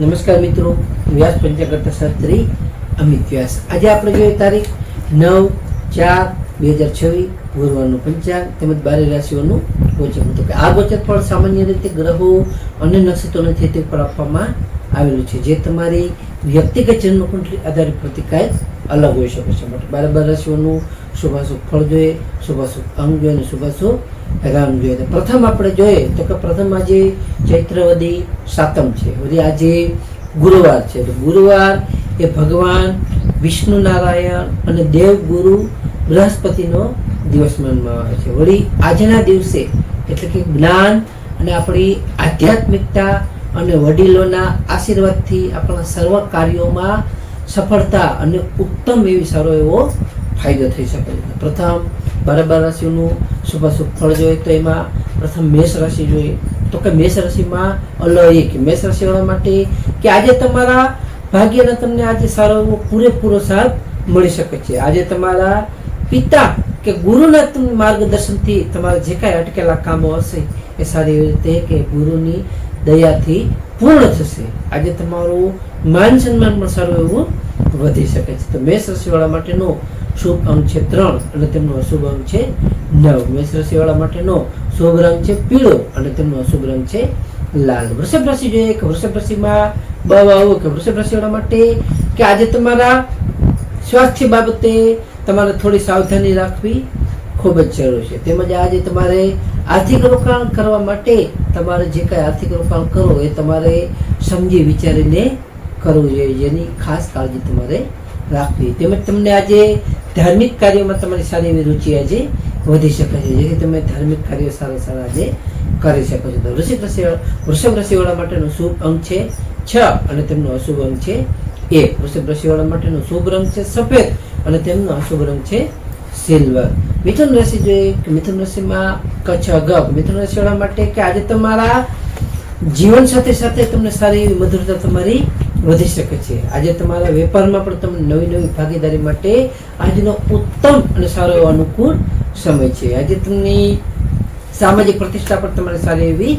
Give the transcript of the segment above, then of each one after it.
નમસ્કાર મિત્રો, વ્યાસ પંચાંગ શાસ્ત્રી અમિત વ્યાસ. આજે આપણે જોઈએ તારીખ 9/4/2026 ગુરુવારનું પંચાંગ તેમજ 12 રાશિઓનું ગોચર. તો કે આ ગોચર પણ સામાન્ય રીતે ગ્રહો અને નક્ષત્રોની સ્થિતિ પર આપવામાં આવેલું છે, જે તમારી વ્યક્તિગત જન્મકુંડળી આધારિત પ્રતિકાર અલગ હોઈ શકે છે. માટે 12 રાશિઓનું શુભાશુભ ફળ જોઈએ, શુભાશુભ અંગ જોઈએ અને શુભાશુભ રામ જોઈએ. તો પ્રથમ આપણે જોઈએ તો કે પ્રથમ આજે ચૈત્રવદી સાતમ છે, વળી આજે ગુરુવાર છે. તો ગુરુવાર એ ભગવાન વિષ્ણુ નારાયણ અને દેવગુરુ બૃહસ્પતિનો દિવસ માનવામાં આવે છે. વળી આજના દિવસે એટલે કે જ્ઞાન અને આપણી આધ્યાત્મિકતા અને વડીલોના આશીર્વાદથી આપણા સર્વ કાર્યોમાં સફળતા અને ઉત્તમ એવી સારો એવો ફાયદો થઈ શકે છે. પ્રથમ 12 રાશિઓનું શુભાશુભ ફળ જોઈએ તો એમાં પ્રથમ મેષ રાશિ જોઈએ. તો કે મેષ રાશિમાં અલૌકિક મેષ રાશિવાળા માટે કે આજે તમારા ભાગ્યને તમને આજે સારો એવો પૂરેપૂરો સાથ મળી શકે છે. આજે તમારા પિતા કે ગુરુના માર્ગદર્શનથી તમારા જે કાંઈ અટકેલા કામો હશે એ સારી રીતે કે ગુરુની દયાથી પૂર્ણ થશે. આજે તમારું માન સન્માન પણ સારું એવું વધી શકે છે. તો મેષ રાશિવાળા માટેનો શુભ અંક છે 3 અને તેમનો અશુભ અંક છે 9. મેષ રાશિવાળા માટેનો શુભ રંગ છે પીળો અને તેમનો અશુભ રંગ છે લાલ. વૃષભ રાશિ જોઈએ કે વૃષભ રાશિમાં કે વૃષભ રાશિવાળા માટે કે આજે તમારા સ્વાસ્થ્ય બાબતે તમારે થોડી સાવધાની રાખવી ખૂબ જ જરૂરી છે. તેમજ આજે તમારે આર્થિક રોકાણ કરવા માટે તમારે જે કાંઈ આર્થિક રોકાણ કરો એ તમારે સમજી વિચારીને કરવું જોઈએ, જેની ખાસ કાળજી તમારે રાખવી. તેમજ તમને આજે ધાર્મિક કાર્યોમાં તમારી સારી એવી રુચિ આજે વધી શકે છે, જેથી તમે ધાર્મિક કાર્યો સારા આજે કરી શકો છો. તો વૃષભ રાશિવાળા માટેનો શુભ અંક છે 6 અને તેમનો અશુભ અંક છે 1. વૃષભ રાશિવાળા માટેનો શુભ રંગ છે સફેદ અને તેમનો અશુભ રંગ છે સિલ્વર. મિથુન રાશિ જોઈએ કે મિથુન રાશિમાં કચ્છ ગપ. મિથુન રાશિવાળા માટે કે આજે તમારા જીવન સાથે તમને સારી એવી મધુરતા તમારી વધી શકે છે. આજે તમારા વેપારમાં પણ તમને નવી ભાગીદારી માટે આજનો ઉત્તમ અને સારો એવો અનુકૂળ સમય છે. આજે તમને સામાજિક પ્રતિષ્ઠા પણ તમારી સારી એવી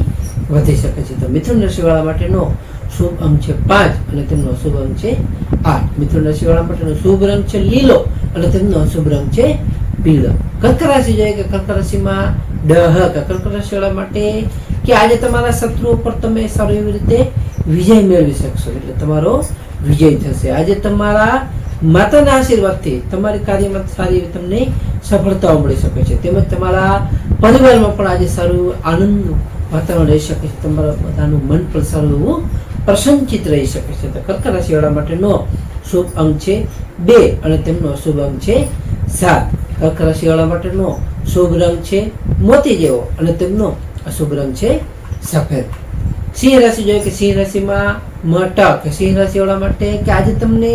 વધી શકે છે. તો મિથુન રાશિવાળા માટેનો શુભ અંક છે 5 અને તેમનો અશુભ અંક છે 8. મિથુન રાશિવાળા માટેનો શુભ રંગ છે લીલો અને તેમનો અશુભ રંગ છે પીળો. કર્ક રાશિ જોઈએ કે કર્ક રાશિમાં કર્ક રાશિવાળા માટે કે આજે તમારા શત્રુઓ પર તમે સારી એવી રીતે વિજય મેળવી શકશો, એટલે તમારો વિજય થશે. આજે તમારા માતાના આશીર્વાદથી તમારી કાર્યમાં સારી એવી તમને સફળતાઓ મળી શકે છે. તેમજ તમારા પરિવારમાં પણ આજે સારું આનંદનું વાતાવરણ રહી શકે છે. તમારા બધાનું મન પણ સારું એવું પ્રસન્નચિત રહી શકે છે. તો કર્ક રાશિવાળા માટેનો શુભ અંક છે 2 અને તેમનો અશુભ અંક છે 7. કર્ક રાશિવાળા માટેનો શુભ રંગ છે મોતી જેવો અને તેમનો અશુભ રંગ છે સફેદ. સિંહ રાશિ જોઈએ કે સિંહ રાશિમાં મટક. સિંહ રાશિવાળા માટે કે આજે તમને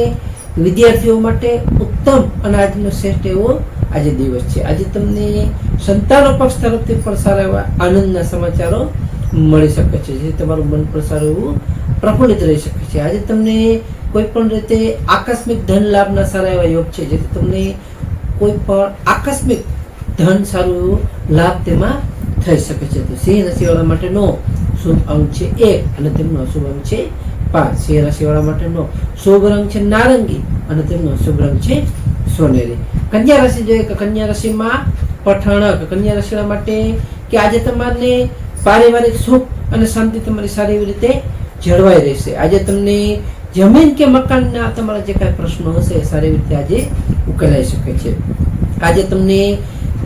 વિદ્યાર્થીઓ માટે ઉત્તમ અને આજનો શ્રેષ્ઠ એવો આજે દિવસ છે. આજે તમને સંતાનો પક્ષ તરફથી પણ સારા એવા આનંદના સમાચારો મળી શકે છે, જે તમારું મન પણ સારું એવું પ્રફુલ્લિત રહી શકે છે. આજે તમને કોઈ પણ રીતે આકસ્મિક ધન લાભના સારા એવા યોગ છે, જેથી તમને કોઈ પણ આકસ્મિક ધન સારું એવું લાભ તેમાં થઈ શકે છે. તો સિંહ રાશિવાળા માટેનો શુભ અંક છે 1 અને તેમનો અશુભ અંક છે 5. સિંહ રાશિવાળા માટેનો શુભ રંગ છે નારંગી અને તેમનો અશુભ રંગ છે સોનેરી. કન્યા રાશિ જોઈએ કે કન્યા રાશિમાં પઠાણક. કન્યા રાશિવાળા માટે કે આજે તમારે પારિવારિક સુખ અને શાંતિ તમારી સારી એવી રીતે જળવાઈ રહેશે. આજે તમને જમીન કે મકાનના તમારા જે કાંઈ પ્રશ્નો હશે એ સારી રીતે આજે ઉકેલાઈ શકે છે. આજે તમને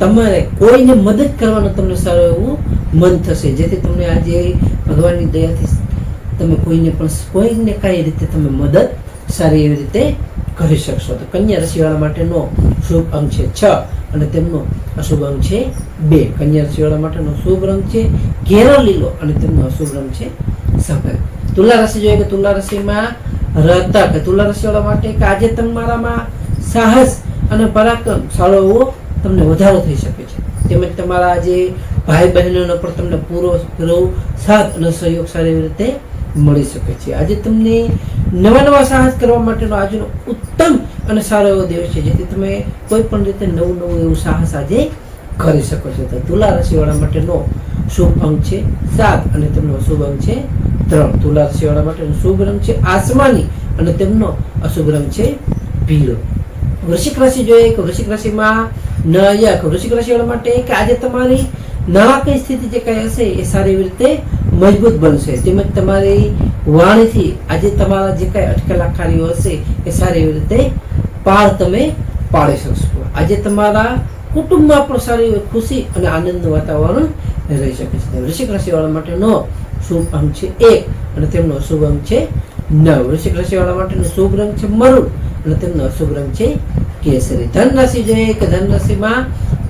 તમારે કોઈને મદદ કરવાનું તમને સારું એવું મન થશે, જેથી તમને આજે ભગવાનની દયાથી તમે કોઈને કઈ રીતે તમે મદદ સારી એવી રીતે કરી શકશો. તો કન્યા રાશિવાળા માટેનો શુભ અંક છે 6 અને તેમનો અશુભ અંક છે 2. કન્યા રાશિવાળા માટેનો શુભ રંગ છે ઘેરો લીલો અને તેમનો અશુભ રંગ છે સફેદ. તુલા રાશિ જોઈએ કે તુલા રાશિમાં રતક. તુલા રાશિવાળા માટે કે આજે તમારામાં સાહસ અને પરાક્રમ સારો એવો તમને વધારો થઈ શકે છે. તેમજ તમારા આજે ભાઈ બહેનોનો પણ તમને પૂરો સાથ અને સહયોગ સારી એવી રીતે મળી શકે છે. આજે તમને નવા સાહસ કરવા માટેનો આજનો ઉત્તમ અને સારો એવો દિવસ છે, જેથી તમે કોઈ પણ રીતે નવું એવું સાહસ આજે કરી શકો છો. તો તુલા રાશિવાળા માટેનો શુભ અંક છે 7 અને તેમનો શુભ અંક છે 3 તુલા રાશિ વાળા માટેનો શુભ રંગ છે આસમાની અને તેમનો અશુભ રંગ છે પીળો. વૃશ્ચિક રાશિ જોઈએ કે વૃશ્ચિક રાશિમાં વૃશ્ચિક રાશિ વાળા માટે કે આજે તમારી નાણાકીય સ્થિતિ જે કઈ હશે એ સારી રીતે મજબૂત બનશે. તેમજ તમારી વાણીથી આજે તમારા જે કઈ અટકેલા કાર્યો હશે એ સારી રીતે પાર તમે પાડી શકશો. આજે તમારા કુટુંબમાં પણ સારી ખુશી અને આનંદનું વાતાવરણ રહી શકે છે. વૃશ્ચિક રાશિ વાળા માટેનો શુભ અંક છે 1 અને તેમનો અશુભ અંક છે 9. વૃશ્ચિક રાશિ વાળા માટેનો શુભ રંગ છે મરૂન અને તેમનો અશુભ રંગ છે કેસરી. ધન રાશિ જોઈએ કે ધન રાશિમાં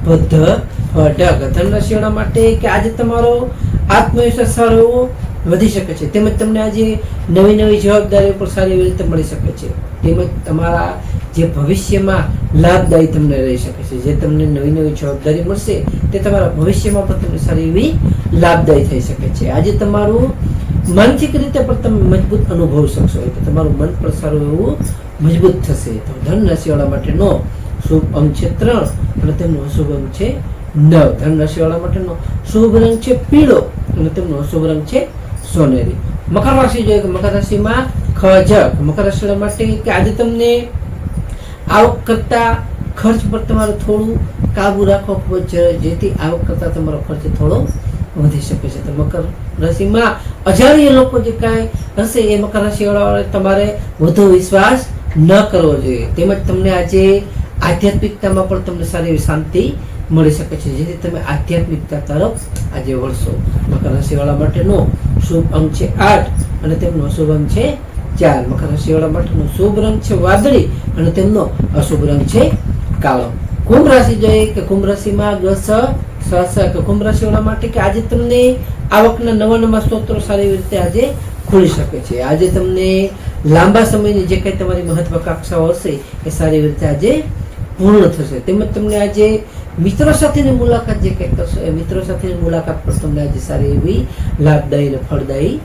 ધન રાશિ વાળા માટે કે આજે તમારો આત્મવિશ્વાસ સારો એવો વધી શકે છે. તેમજ તમને આજે નવી જવાબદારીઓ પણ સારી એવી રીતે મળી શકે છે. તેમજ તમારા જે ભવિષ્યમાં લાભદાયી તમને રહી શકે છે. જે તમને નવી જવાબદારી મળશે તે તમારા ભવિષ્યમાં પણ તમને સારી એવી લાભદાયી થઈ શકે છે. આજે તમારું માનસિક રીતે પણ તમે મજબૂત અનુભવ શકશો. તમારું મન પણ સારું એવું મજબૂત થશે. તો ધન રાશિવાળા માટેનો શુભ અંક છે 3 અને તેમનો અશુભ અંક છે 9. ધન રાશિવાળા માટેનો શુભ રંગ છે પીળો અને તેમનો અશુભ રંગ છે સોનેરી. મકર રાશિ જોઈએ કે મકર રાશિમાં મકર રાશિવાળા માટે કે આજે તમને આવક કરતા ખર્ચ પર તમારે થોડું કાબુ રાખવો ખૂબ જ જરૂરી, જેથી આવક કરતા તમારો ખર્ચ થોડો વધી શકે છે. તો મકર રાશિમાં અજાણ્યા લોકો જે કાંઈ હશે એ મકર રાશિવાળા તમારે વધુ વિશ્વાસ ન કરવો જોઈએ. તેમજ તમને આજે આધ્યાત્મિકતામાં પણ તમને સારી એવી શાંતિ મળી શકે છે, જેથી તમે આધ્યાત્મિકતા તરફ આજે વળશો. મકર રાશિવાળા માટેનો શુભ અંક છે 8 અને તેમનો અશુભ અંક છે 4. મકર રાશિવાળા માટેનો શુભ રંગ છે વાદળી અને તેમનો અશુભ રંગ છે કાળો. કુંભ રાશિ જોઈએ કે કુંભ રાશિમાં કુંભ રાશિવાળા માટે કે આજે તમને આવકના નવા સ્ત્રોતો સારી રીતે આજે ખુલી શકે છે. આજે તમને લાંબા સમયની જે કંઈ તમારી મહત્વાકાંક્ષાઓ હશે એ સારી રીતે આજે પૂર્ણ થશે. તેમજ તમને આજે મિત્રો સાથેની મુલાકાત જે કંઈ કરશો એ મિત્રો સાથેની મુલાકાત પણ તમને આજે સારી એવી લાભદાયી અને ફળદાયી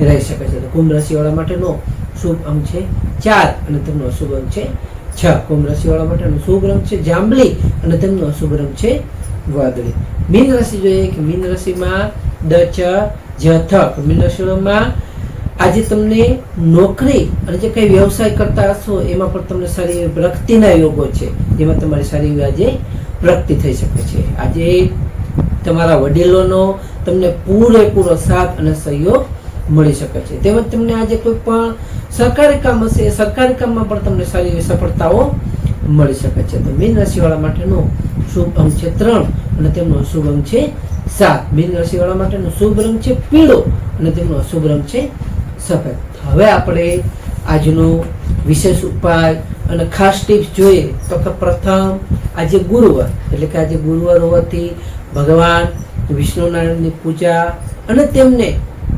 રહી શકે છે. તો કુંભ રાશિવાળા માટેનો શુભ અંક છે 4 અને તેમનો અશુભ અંક છે 6. કુંભ રાશિવાળા માટેનો શુભ રંગ છે જાંબલી અને તેમનો અશુભ રંગ છે વાદળી. મીન રાશિ જોઈએ કે મીન રાશિમાં મીન રાશિમાં આજે તમને નોકરી અને જે કઈ વ્યવસાય કરતા હશો એમાં પણ તમને સારી એવી પ્રગતિના યોગો છે, જેમાં તમારી સારી એવી આજે પ્રગતિ થઈ શકે છે. આજે તમારા વડીલોનો તમને પૂરેપૂરો સાથ અને સહયોગ મળી શકે છે. તેમજ તમને આજે કોઈ પણ સરકારી કામ હશે એ સરકારી કામમાં પણ તમને સારી એવી સફળતાઓ મળી શકે છે. તો મીન રાશિવાળા માટેનો શુભ અંક છે 3 અને તેમનો અશુભ અંક છે 7. મીન રાશિવાળા માટેનો શુભ રંગ છે પીળો અને તેમનો અશુભ રંગ છે સફેદ. હવે આપણે આજનો વિશેષ ઉપાય અને ખાસ ટિપ્સ જોઈએ તો કે પ્રથમ આજે ગુરુવાર, એટલે કે આજે ગુરુવાર હોવાથી ભગવાન વિષ્ણુનારાયણની પૂજા અને તેમને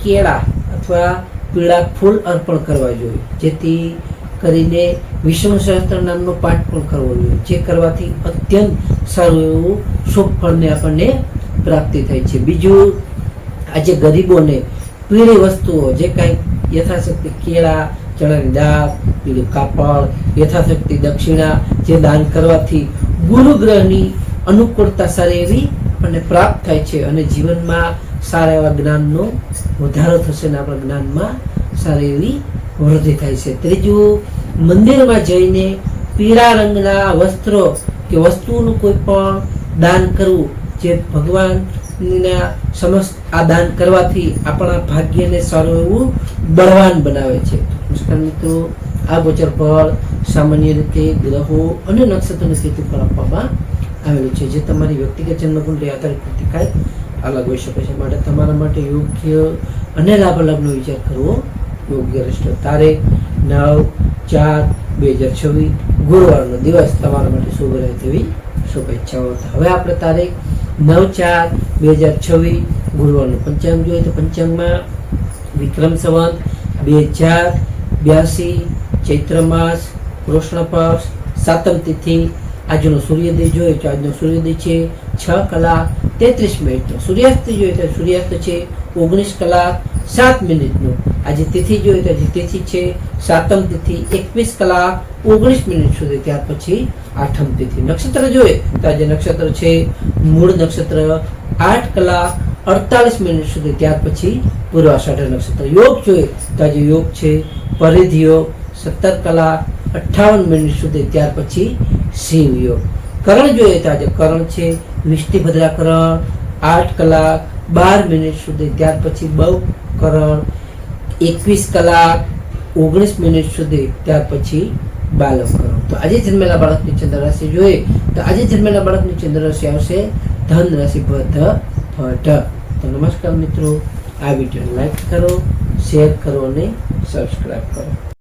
કેળા અથવા પીળા ફૂલ અર્પણ કરવા જોઈએ, જેથી કરીને વિષ્ણુ સહસ્ત્ર નામનો પાઠ પણ કરવો જોઈએ, જે કરવાથી અત્યંત સારું એવું શુભ ફળને આપણને પ્રાપ્તિ થાય છે. બીજું, આજે ગરીબોને પીળી વસ્તુઓ જે કાંઈ યથાશક્તિ કેળા, ચણાની દાળ, પીળું કાપડ, યથાશક્તિ દક્ષિણા જે દાન કરવાથી ગુરુ ગ્રહની અનુકૂળતા સારી એવી આપણને પ્રાપ્ત થાય છે અને જીવનમાં સારા એવા જ્ઞાનનો વધારો થશે અને આપણા જ્ઞાનમાં સારી એવી વૃદ્ધિ થાય છે. ત્રીજું, મંદિરમાં જઈને પીળા રંગના વસ્ત્રો કે વસ્તુનું કોઈ પણ દાન કરવું, જે ભગવાનના સમક્ષ આ દાન કરવાથી આપણા ભાગ્યને સારું એવું બળવાન બનાવે છે. નમસ્કાર મિત્રો, આ ગોચર પર સામાન્ય રીતે ગ્રહો અને નક્ષત્રોની સ્થિતિ પર આપવામાં આવેલું છે, જે તમારી વ્યક્તિગત જન્મકુંડલી આધારિત પ્રતિકાય અલગ હોઈ શકે છે. માટે તમારા માટે યોગ્ય અને લાભાલાભનો વિચાર કરવો યોગ્ય રહેશે. તારીખ 9/4/2026 ગુરુવારનો દિવસ તમારા માટે શુભ રહે તેવી શુભેચ્છાઓ. હવે આપણે તારીખ 9/4/2026 ગુરુવારનું પંચાંગ જોઈએ તો પંચાંગમાં વિક્રમ સંવત 2082 ચૈત્ર માસ કૃષ્ણ પક્ષ સાતમ તિથિ. આજનો સૂર્યોદય જોઈએ તો આજનો સૂર્યોદય છે 6:33 સૂર્યાસ્ત જોઈએ તો સૂર્યાસ્ત છે 19:07 આજે તિથિ જોઈએ તો આજે તિથિ છે સાતમ તિથિ 21:19 સુધી. ત્યાર પછી આઠમ તિથિ. નક્ષત્ર જોઈએ તો આજે નક્ષત્ર છે મૂળ નક્ષત્ર 48 મિનિટ સુધી, ત્યાર પછી પૂર્વાષાઢ નક્ષત્ર. યોગ જોઈએ તો આજે યોગ છે પરિધિ યોગ 17 કલાક 58 મિનિટ સુધી, ત્યાર પછી શિવ યોગ. કરણ જોઈએ તો આજે કરણ છે વિષ્ટિભદ્રા કરણ 8 કલાક 12 મિનિટ સુધી, ત્યાર પછી બહુ કરણ 21 કલાક 19 મિનિટ સુધી, ત્યાર પછી બાલક કરણ. તો આજે જન્મેલા બાળકની ચંદ્ર રાશિ જોઈએ તો આજે જન્મેલા બાળકની ચંદ્ર રાશિ આવશે ધન રાશિ ભદ્ર. તો નમસ્કાર મિત્રો, આ વિડીયોને લાઈક કરો, શેર કરો અને સબસ્ક્રાઈબ કરો.